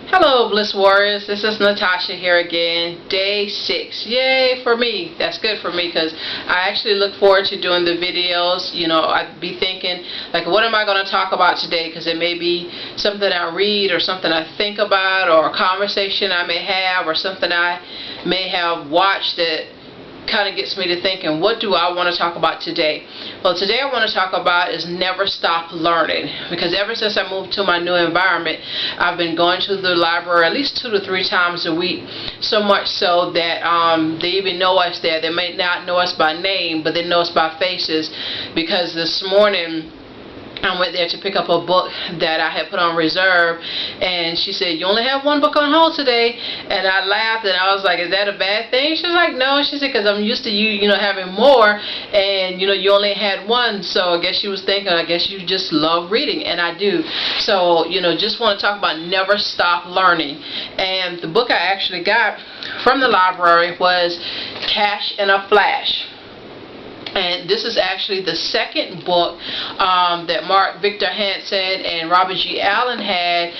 Hello Bliss Warriors, this is Natasha here again. Day 6. Yay for me. That's good for me because I actually look forward to doing the videos. You know, I'd be thinking like, what am I going to talk about today, because it may be something I read or something I think about or a conversation I may have or something I may have watched that kind of gets me to thinking, what do I want to talk about today? Well, today I want to talk about is never stop learning, because ever since I moved to my new environment, I've been going to the library at least 2 to 3 times a week, so much so that they even know us there. They may not know us by name, but they know us by faces, because this morning I went there to pick up a book that I had put on reserve, and she said, "You only have one book on hold today." And I laughed, and I was like, "Is that a bad thing?" She was like, "No." She said, "Because I'm used to you know, having more, and you only had one." So I guess she was thinking, I guess you just love reading, and I do. So just want to talk about never stop learning. And the book I actually got from the library was Cash in a Flash. And this is actually the second book that Mark Victor Hansen and Robert G. Allen had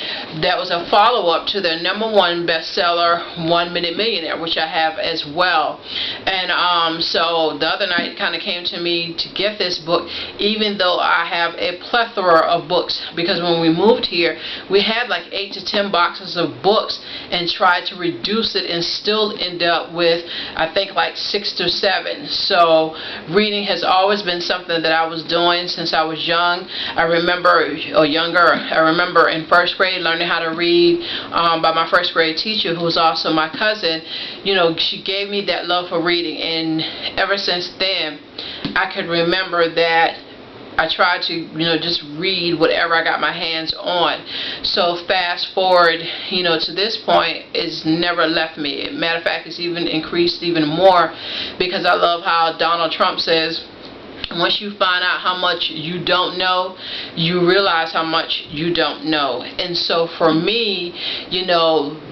that was a follow-up to their #1 bestseller, 1 Minute Millionaire, which I have as well. And so the other night it kind of came to me to get this book, even though I have a plethora of books, because when we moved here, we had like 8 to 10 boxes of books and tried to reduce it and still end up with, I think, like 6 to 7. So reading has always been something that I was doing since I was young. I remember in first grade learning how to read by my first grade teacher, who was also my cousin. She gave me that love for reading, and ever since then I could remember that I tried to just read whatever I got my hands on. So fast forward to this point, it's never left me. Matter of fact, it's even increased even more, because I love how Donald Trump says, once you find out how much you don't know, you realize how much you don't know. And so for me,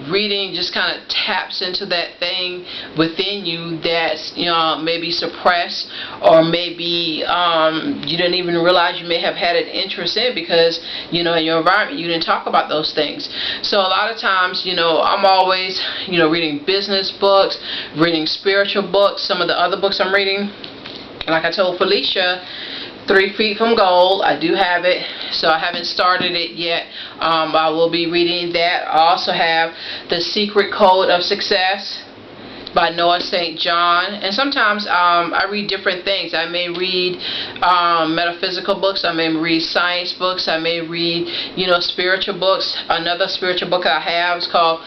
reading just kind of taps into that thing within you that's maybe suppressed, or maybe you didn't even realize you may have had an interest in, because in your environment you didn't talk about those things. So a lot of times I'm always reading business books, reading spiritual books. Some of the other books I'm reading, like I told Felicia, 3 Feet from Gold, I do have it, so I haven't started it yet. I will be reading that. I also have The Secret Code of Success by Noah St. John. And sometimes I read different things. I may read metaphysical books, I may read science books, I may read spiritual books. Another spiritual book I have is called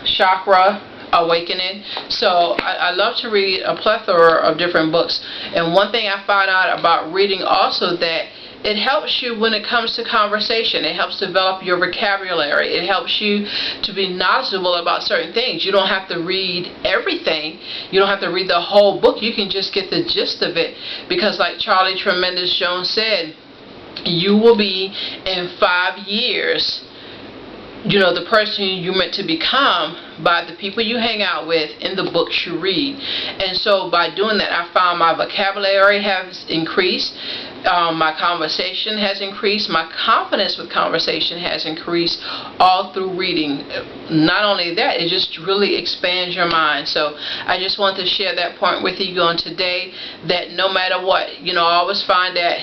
Chakra Awakening. So I love to read a plethora of different books. And one thing I found out about reading also, that it helps you when it comes to conversation. It helps develop your vocabulary. It helps you to be knowledgeable about certain things. You don't have to read everything. You don't have to read the whole book. You can just get the gist of it, because like Charlie Tremendous Jones said, you will be in 5 years the person you meant to become by the people you hang out with and the books you read. And so by doing that, I found my vocabulary has increased, my conversation has increased, my confidence with conversation has increased, all through reading. Not only that, it just really expands your mind. So I just want to share that point with you on today, that no matter what, I always find that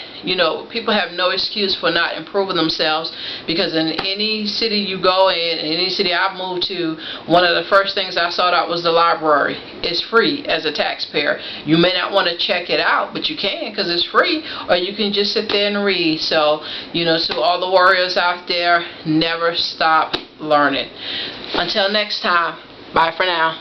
people have no excuse for not improving themselves, because in any city you go in any city I've moved to, one of the first things I sought out was the library. It's free as a taxpayer. You may not want to check it out, but you can, because it's free, or you can just sit there and read. So to all the warriors out there, never stop learning. Until next time, bye for now.